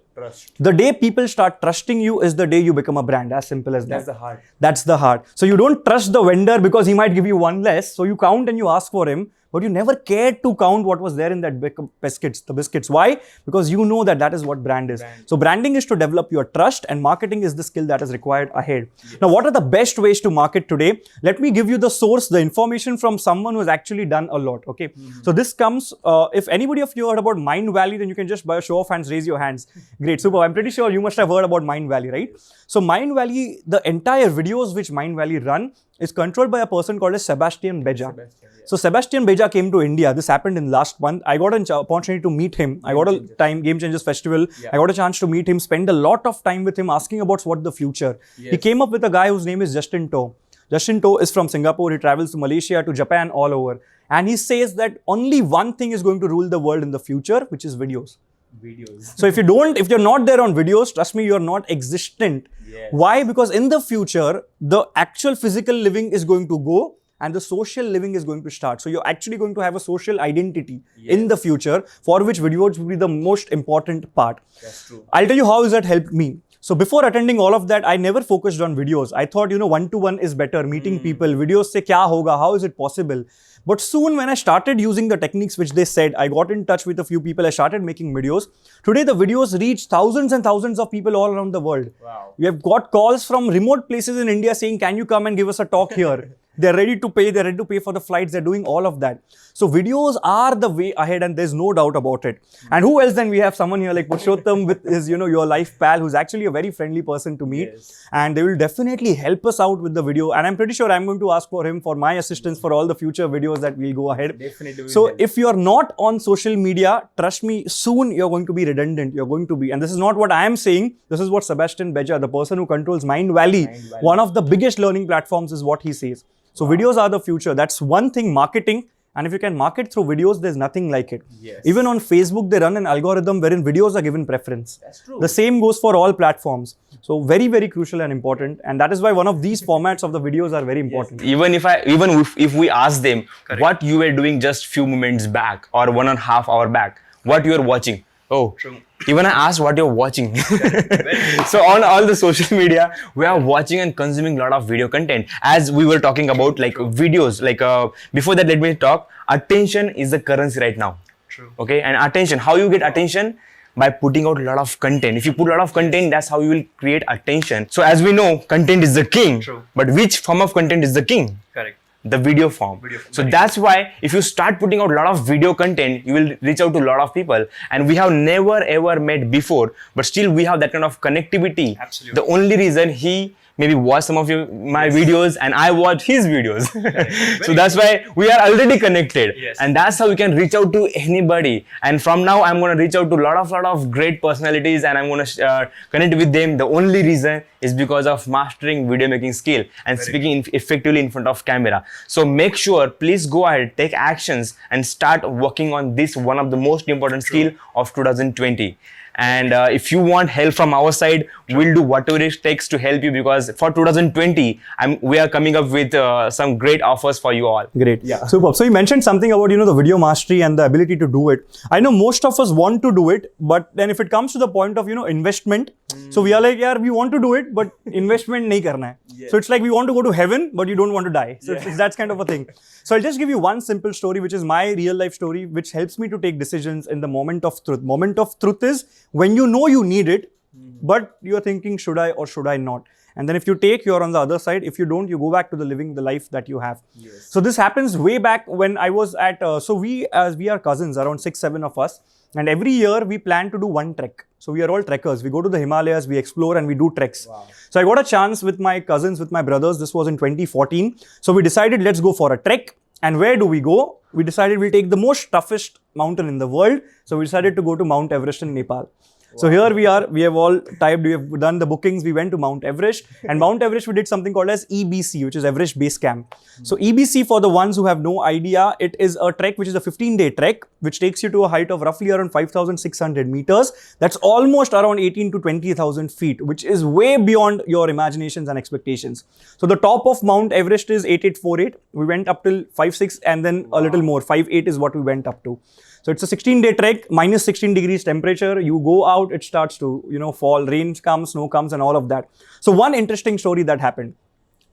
The day people start trusting you is the day you become a brand. As simple as that. That's the heart. That's the heart. So you don't trust the vendor because he might give you one less. So you count and you ask for him. But you never cared to count what was there in that biscuits. Why? Because you know that is what brand is. So branding is to develop your trust, and marketing is the skill that is required ahead. Now, what are the best ways to market today? Let me give you the source, the information from someone who has actually done a lot. Okay. So this comes, if anybody of you heard about Mind Valley, then you can just by a show of hands, raise your hands. Great, super. I'm pretty sure you must have heard about Mind Valley, right? So Mind Valley, the entire videos which Mind Valley run is controlled by a person called as Sebastian Beja. So Sebastian Beja came to India. This happened in last month. I got an opportunity to meet him. I got a time, Game Changers Festival. I got a chance to meet him, spend a lot of time with him, asking about what the future. He came up with a guy whose name is Justin To. Justin To is from Singapore. He travels to Malaysia, to Japan, all over. And he says that only one thing is going to rule the world in the future, which is videos. So if you're not there on videos, trust me, you're not existent. Why? Because in the future, the actual physical living is going to go and the social living is going to start. So you're actually going to have a social identity in the future, for which videos will be the most important part. That's true. I'll tell you how has that helped me. So before attending all of that, I never focused on videos. I thought, one-to-one is better, meeting people, videos se kya hoga, how is it possible? But soon when I started using the techniques which they said, I got in touch with a few people, I started making videos. Today the videos reach thousands and thousands of people all around the world. Wow. We have got calls from remote places in India saying, can you come and give us a talk here? They're ready to pay. They're ready to pay for the flights. They're doing all of that. So videos are the way ahead, and there's no doubt about it. And who else then? We have someone here like Purushottam with his, UrLifePal, who's actually a very friendly person to meet. Yes. And they will definitely help us out with the video. And I'm pretty sure I'm going to ask for him for my assistance for all the future videos that will go ahead. Definitely. So if you're not on social media, trust me, soon you're going to be redundant. You're going to be, and this is not what I am saying. This is what Sebastian Beja, the person who controls Mind Valley, one of the biggest learning platforms, is what he says. So videos are the future. That's one thing, marketing. And if you can market through videos, there's nothing like it. Yes. Even on Facebook, they run an algorithm wherein videos are given preference. That's true. The same goes for all platforms. So very, very crucial and important. And that is why one of these formats of the videos are very important. Yes. Even if we ask them what you were doing just few moments back or 1.5 hours back, what you are watching. Oh, true. Even I asked what you're watching. So on all the social media, we are watching and consuming a lot of video content. As we were talking about like videos, like before that, let me talk. Attention is the currency right now. True. Okay, and attention, how you get attention? By putting out a lot of content. If you put a lot of content, that's how you will create attention. So as we know, content is the king. True. But which form of content is the king? Correct. The video form. So Very that's why if you start putting out a lot of video content, you will reach out to a lot of people. And we have never ever met before, but still we have that kind of connectivity. Absolutely. The only reason he maybe watched some of my videos and I watched his videos. So that's why we are already connected. Yes. And that's how we can reach out to anybody. And from now I'm going to reach out to a lot of great personalities and I'm going to connect with them. The only reason is because of mastering video making skill and speaking effectively in front of camera. So make sure, please go ahead, take actions and start working on this, one of the most important skill of 2020. And if you want help from our side, we'll do whatever it takes to help you, because for 2020, we are coming up with some great offers for you all. Great. Yeah. Superb. So you mentioned something about, the video mastery and the ability to do it. I know most of us want to do it, but then if it comes to the point of, investment, so we are like, yeah, we want to do it, but investment nahi karna hai. So it's like we want to go to heaven, but you don't want to die. So it's that kind of a thing. So I'll just give you one simple story, which is my real life story, which helps me to take decisions in the moment of truth. Moment of truth is when you know you need it, but you're thinking, should I or should I not? And then if you take, you're on the other side. If you don't, you go back to living the life that you have. Yes. So this happens way back when I was at, so we are cousins, around 6-7 of us. And every year we plan to do one trek. So we are all trekkers. We go to the Himalayas, we explore and we do treks. Wow. So I got a chance with my cousins, with my brothers. This was in 2014. So we decided, let's go for a trek. And where do we go? We decided we'll take the most toughest mountain in the world. So we decided to go to Mount Everest in Nepal. So here we are, we have all typed, we have done the bookings, we went to Mount Everest. And Mount Everest, we did something called as EBC, which is Everest Base Camp. So EBC, for the ones who have no idea, it is a trek which is a 15-day trek, which takes you to a height of roughly around 5,600 meters. That's almost around 18 to 20,000 feet, which is way beyond your imaginations and expectations. So the top of Mount Everest is 8848. We went up till 5.6 and then a little more, 5.8 is what we went up to. So it's a 16-day trek, minus 16 degrees temperature. You go out, it starts to, fall, rain comes, snow comes and all of that. So one interesting story that happened.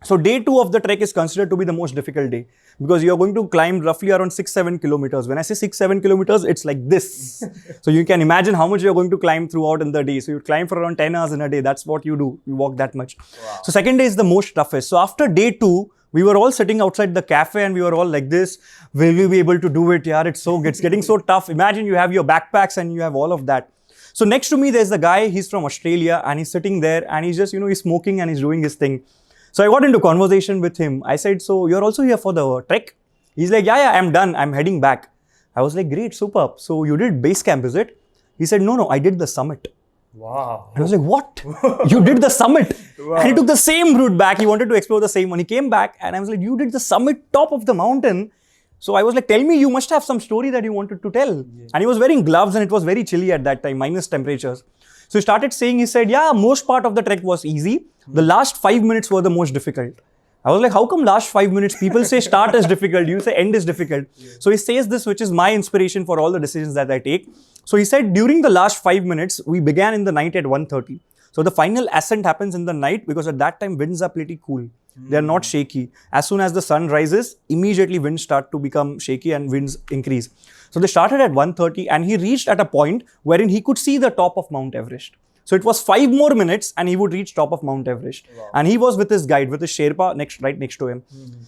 So day 2 of the trek is considered to be the most difficult day because you're going to climb roughly around 6-7 kilometers. When I say 6-7 kilometers, it's like this. So you can imagine how much you're going to climb throughout in the day. So you climb for around 10 hours in a day. That's what you do. You walk that much. Wow. So second day is the most toughest. So after day 2, we were all sitting outside the cafe and we were all like this. Will we be able to do it? Yeah, it's getting so tough. Imagine you have your backpacks and you have all of that. So next to me, there's the guy, he's from Australia and he's sitting there and he's just, he's smoking and he's doing his thing. So I got into conversation with him. I said, so you're also here for the trek? He's like, yeah, I'm done. I'm heading back. I was like, great, superb. So you did base camp, is it? He said, no, I did the summit. Wow. I was like, what? You did the summit? Wow. And he took the same route back. He wanted to explore the same one. He came back and I was like, you did the summit, top of the mountain. So I was like, tell me, you must have some story that you wanted to tell. Yeah. And he was wearing gloves and it was very chilly at that time, minus temperatures. So he started saying, he said, yeah, most part of the trek was easy. The last 5 minutes were the most difficult. I was like, how come last 5 minutes? People say start is difficult, you say end is difficult. Yeah. So he says this, which is my inspiration for all the decisions that I take. So he said, during the last 5 minutes, we began in the night at 1:30. So the final ascent happens in the night because at that time, winds are pretty cool. They are not shaky. As soon as the sun rises, immediately winds start to become shaky and winds increase. So they started at 1:30 and he reached at a point wherein he could see the top of Mount Everest. So it was 5 more minutes and he would reach top of Mount Everest. Wow. And he was with his guide, with his Sherpa right next to him.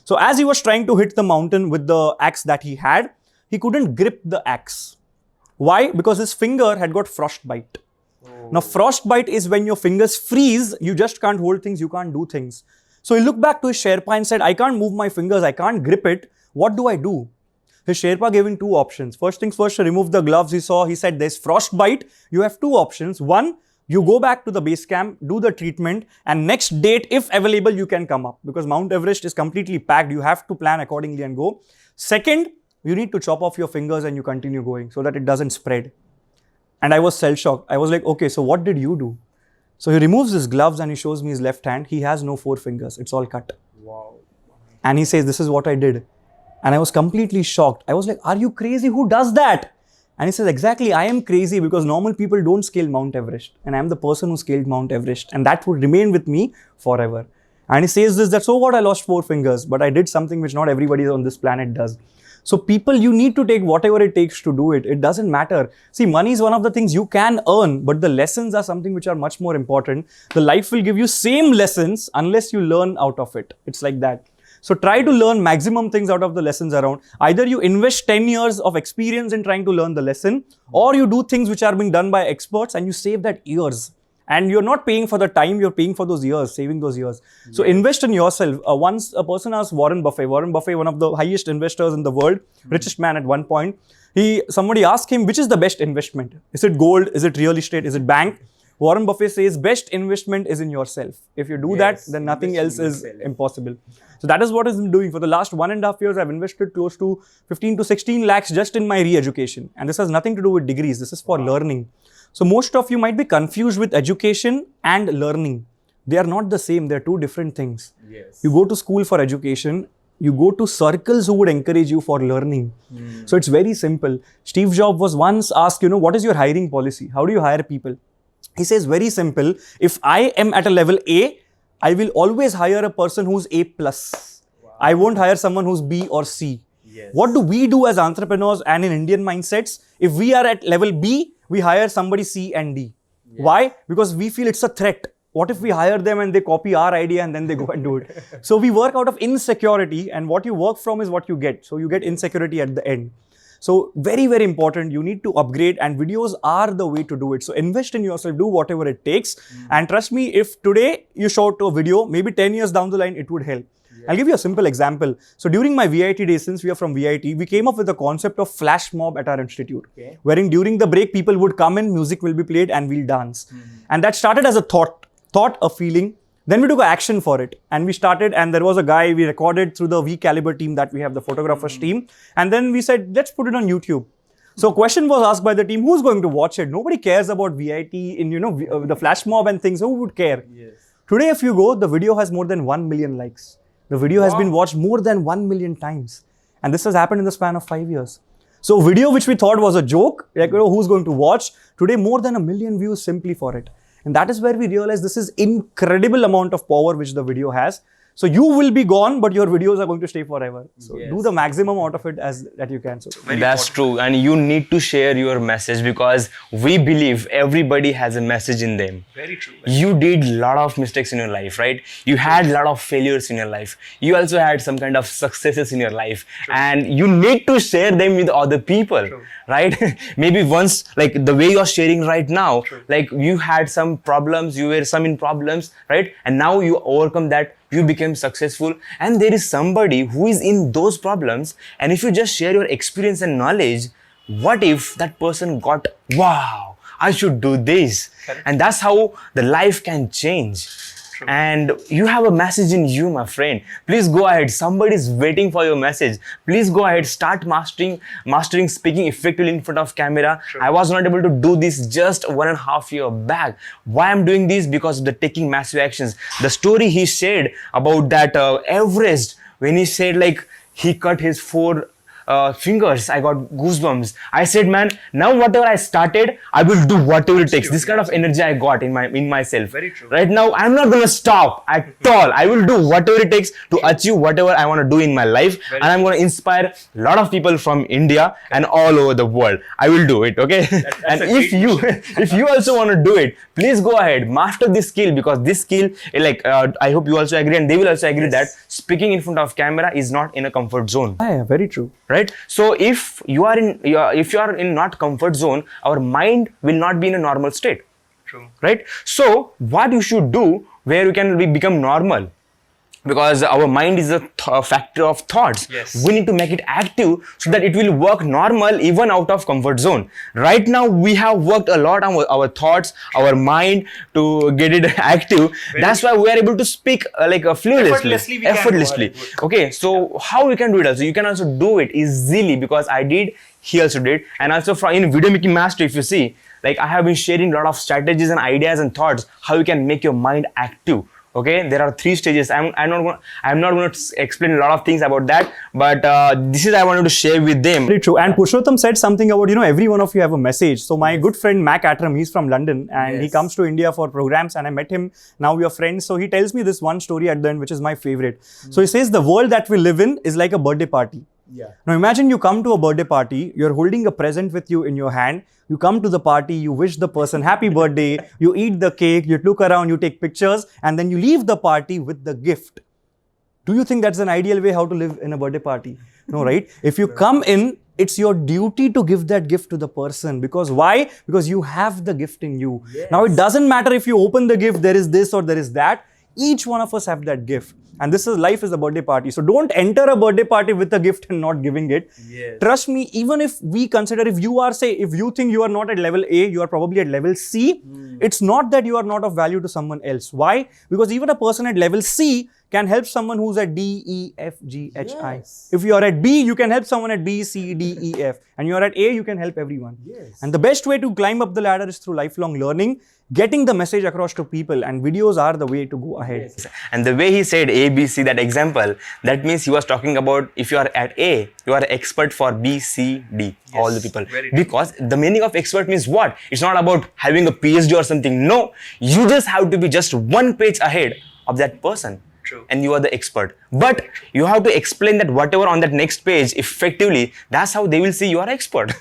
So as he was trying to hit the mountain with the axe that he had, he couldn't grip the axe. Why? Because his finger had got frostbite. Now frostbite is when your fingers freeze, you just can't hold things, you can't do things. So he looked back to his Sherpa and said, I can't move my fingers, I can't grip it. What do I do? His Sherpa gave him 2 options. First things first, to remove the gloves he said, there's frostbite. You have 2 options. One, you go back to the base camp, do the treatment, and next date, if available, you can come up. Because Mount Everest is completely packed. You have to plan accordingly and go. Second, you need to chop off your fingers and you continue going so that it doesn't spread. And I was shell-shocked. I was like, okay, so what did you do? So he removes his gloves and he shows me his left hand. He has no 4 fingers. It's all cut. Wow. And he says, this is what I did. And I was completely shocked. I was like, are you crazy? Who does that? And he says, exactly, I am crazy because normal people don't scale Mount Everest. And I'm the person who scaled Mount Everest. And that would remain with me forever. And he says this, that so what, I lost 4 fingers, but I did something which not everybody on this planet does. So people, you need to take whatever it takes to do it. It doesn't matter. See, money is one of the things you can earn, but the lessons are something which are much more important. The life will give you same lessons unless you learn out of it. It's like that. So try to learn maximum things out of the lessons around. Either you invest 10 years of experience in trying to learn the lesson, or you do things which are being done by experts and you save that years. And you're not paying for the time, you're paying for those years, saving those years. So invest in yourself. Once a person asked Warren Buffett, one of the highest investors in the world, richest man at one point, somebody asked him, which is the best investment? Is it gold? Is it real estate? Is it bank? Warren Buffett says, best investment is in yourself. If you do that, then nothing else is impossible. So that is what I'm doing. For the last 1.5 years, I've invested close to 15 to 16 lakhs just in my re-education. And this has nothing to do with degrees. This is for learning. So most of you might be confused with education and learning. They are not the same. They're 2 different things. Yes. You go to school for education. You go to circles who would encourage you for learning. So it's very simple. Steve Jobs was once asked, what is your hiring policy? How do you hire people? He says, very simple. If I am at a level A, I will always hire a person who's A+. Wow. I won't hire someone who's B or C. Yes. What do we do as entrepreneurs and in Indian mindsets? If we are at level B, we hire somebody C and D. Yes. Why? Because we feel it's a threat. What if we hire them and they copy our idea and then they go and do it? So we work out of insecurity, and what you work from is what you get. So you get insecurity at the end. So very, very important. You need to upgrade, and videos are the way to do it. So invest in yourself, do whatever it takes. And trust me, if today you shot a video, maybe 10 years down the line, it would help. I'll give you a simple example. So during my VIT days, since we are from VIT, we came up with the concept of flash mob at our institute. Okay. Wherein during the break, people would come in, music will be played and we'll dance. And that started as a thought, a feeling. Then we took action for it, and we started, and there was a guy we recorded through the V Caliber team that we have, the photographers team. And then we said, let's put it on YouTube. So a question was asked by the team, who's going to watch it? Nobody cares about VIT in, the flash mob and things. Who would care? Yes. Today, if you go, the video has more than 1 million likes. The video has been watched more than 1 million times. And this has happened in the span of 5 years. So video which we thought was a joke, like, who's going to watch? Today, more than 1 million views simply for it. And that is where we realize this is incredible amount of power which the video has. So you will be gone, but your videos are going to stay forever. So do the maximum out of it that you can. So that's true. And you need to share your message, because we believe everybody has a message in them. Very true. You did a lot of mistakes in your life, right? You had a lot of failures in your life. You also had some kind of successes in your life. True. And you need to share them with other people, right? Maybe once, like the way you're sharing right now, like you had some problems, you were some in problems, right? And now you overcome that. You became successful, and there is somebody who is in those problems, and if you just share your experience and knowledge, what if that person got, wow, I should do this? Correct. And that's how the life can change. True. And you have a message in you, my friend. Please go ahead. Somebody is waiting for your message. Please go ahead. Start mastering speaking effectively in front of camera. True. I was not able to do this just 1.5 years back. Why I'm doing this? Because of the taking massive actions. The story he shared about that Everest, when he said like he cut his 4 fingers, I got goosebumps. I said, man, now whatever I started, I will do whatever it takes. This kind of energy I got in myself. Very true. Right now, I'm not gonna stop at all. I will do whatever it takes to achieve whatever I want to do in my life, and I'm gonna inspire a lot of people from India and all over the world. I will do it, okay? And if you also want to do it, please go ahead, master this skill, because this skill, like I hope you also agree, and they will also agree that speaking in front of camera is not in a comfort zone. Yeah, very true. Right? So if you are in not comfort zone, our mind will not be in a normal state. True. Right? So what you should do where you can become normal, because our mind is a factor of thoughts. Yes. We need to make it active so that it will work normal even out of comfort zone. Right now we have worked a lot on our thoughts, our mind to get it active. That's why we are able to speak fluently, effortlessly. Okay, so how we can do it also? You can also do it easily, because I did, he also did, and also in video making master, if you see, like I have been sharing a lot of strategies and ideas and thoughts how you can make your mind active. Okay, there are 3 stages. I'm not going to explain a lot of things about that, but this is I wanted to share with them. Very true. And Purushottam said something about, every one of you have a message. So my good friend Mac Atram, he's from London, and he comes to India for programs, and I met him. Now we are friends. So he tells me this one story at the end, which is my favorite. So he says the world that we live in is like a birthday party. Yeah. Now imagine you come to a birthday party, you're holding a present with you in your hand, you come to the party, you wish the person happy birthday, you eat the cake, you look around, you take pictures, and then you leave the party with the gift. Do you think that's an ideal way how to live in a birthday party? No, right? If you come in, it's your duty to give that gift to the person. Because why? Because you have the gift in you. Yes. Now it doesn't matter if you open the gift, there is this or there is that. Each one of us have that gift. And this is life is a birthday party. So don't enter a birthday party with a gift and not giving it. Yes. Trust me, even if we consider, if you think you are not at level A, you are probably at level C. It's not that you are not of value to someone else. Why? Because even a person at level C can help someone who's at D, E, F, G, H, I. Yes. If you are at B, you can help someone at B, C, D, E, F. And you are at A, you can help everyone. Yes. And the best way to climb up the ladder is through lifelong learning, getting the message across to people, and videos are the way to go ahead. Yes. And the way he said A, B, C, that example, that means he was talking about if you are at A, you are an expert for B, C, D, all the people. Very true. Because the meaning of expert means what? It's not about having a PhD or something. No, you just have to be just one page ahead of that person. True. And you are the expert. But you have to explain that whatever on that next page effectively. That's how they will see you are expert.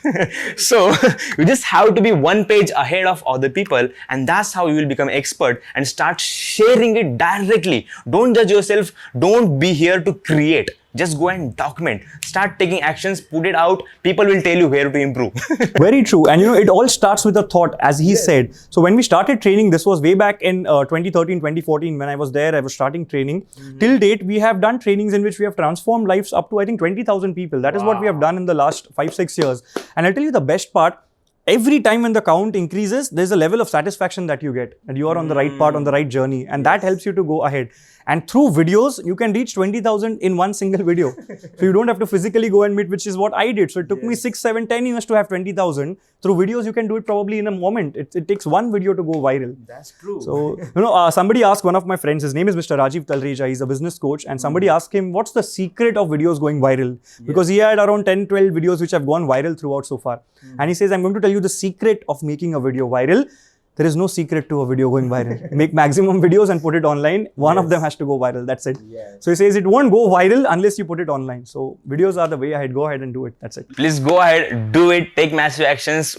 So you just have to be one page ahead of other people, and that's how you will become expert and start sharing it directly. Don't judge yourself. Don't be here to create. Just go and document. Start taking actions, put it out. People will tell you where to improve. Very true. And it all starts with a thought, as he said. So when we started training, this was way back in 2013, 2014. When I was there, I was starting training. Till date, we have done trainings in which we have transformed lives up to, I think, 20,000 people. That is what we have done in the last 5-6 years. And I'll tell you the best part. Every time when the count increases, there's a level of satisfaction that you get, that you are on the right path, on the right journey, and that helps you to go ahead. And through videos, you can reach 20,000 in one single video. So you don't have to physically go and meet, which is what I did. So it took me 6, 7, 10 years to have 20,000. Through videos, you can do it probably in a moment. It takes one video to go viral. That's true. So, somebody asked one of my friends, his name is Mr. Rajiv Talreja, he's a business coach, and somebody asked him, what's the secret of videos going viral? Because he had around 10, 12 videos which have gone viral throughout so far. And he says, I'm going to tell you the secret of making a video viral. There is no secret to a video going viral. Make maximum videos and put it online. One of them has to go viral. That's it. Yes. So he says it won't go viral unless you put it online. So videos are the way ahead. Go ahead and do it. That's it. Please go ahead, do it, take massive actions.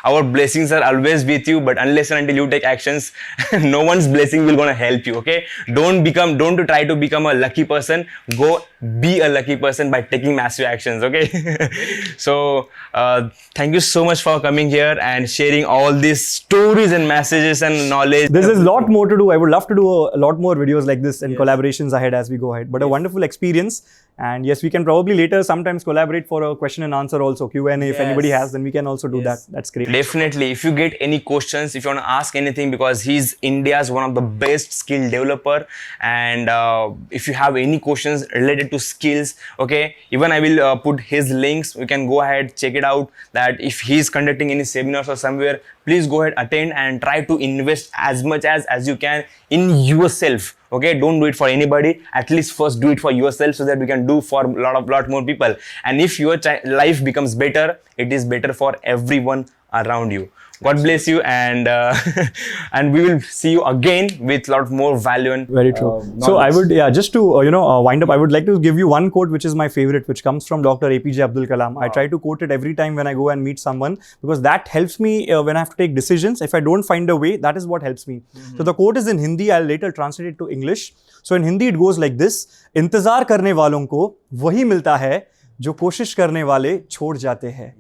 Our blessings are always with you, but unless and until you take actions, no one's blessing will gonna help you. Okay? Don't try to become a lucky person. Go be a lucky person by taking massive actions. Okay? So thank you so much for coming here and sharing all these stories and messages and knowledge. There's a lot more to do. I would love to do a lot more videos like this and collaborations ahead as we go ahead. But a wonderful experience. And yes, we can probably later sometimes collaborate for a question and answer also. Q&A, if anybody has, then we can also do that. That's great. Definitely. If you get any questions, if you want to ask anything, because he's India's one of the best skill developer. And if you have any questions related to skills, okay, even I will put his links. You can go ahead, check it out, that if he's conducting any seminars or somewhere, please go ahead, attend and try to invest as much as you can in yourself. Okay, don't do it for anybody. At least first do it for yourself, so that we can do for a lot more people. And if your life becomes better, it is better for everyone around you. God bless you, and and we will see you again with a lot more value and Very true. So I would, just to wind up, I would like to give you one quote which is my favorite, which comes from Dr. APJ Abdul Kalam. I try to quote it every time when I go and meet someone, because that helps me when I have to take decisions. If I don't find a way, that is what helps me. So the quote is in Hindi. I'll later translate it to English. So in Hindi it goes like this: इंतजार करने वालों को वही मिलता है जो कोशिश करने वाले छोड़ जाते हैं.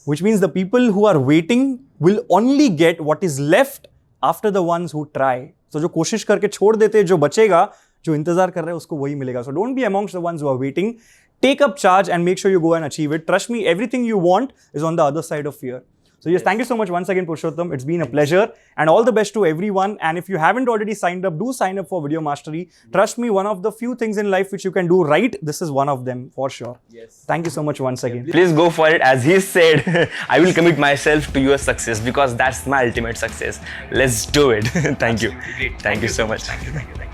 Which means the people who are waiting will only get what is left after the ones who try. So जो कोशिश करके छोड़ देते हैं, जो बचेगा, जो इंतजार कर रहे हैं, उसको वही मिलेगा. So don't be amongst the ones who are waiting. Take up charge and make sure you go and achieve it. Trust me, everything you want is on the other side of fear. So yes, thank you so much once again, Purushottam. It's been a pleasure, and all the best to everyone. And if you haven't already signed up, do sign up for Video Mastery. Trust me, one of the few things in life which you can do right, this is one of them for sure. Yes. Thank you so much once again. Please go for it. As he said, I will commit myself to your success, because that's my ultimate success. Let's do it. Thank you. Thank you so much. Thank you.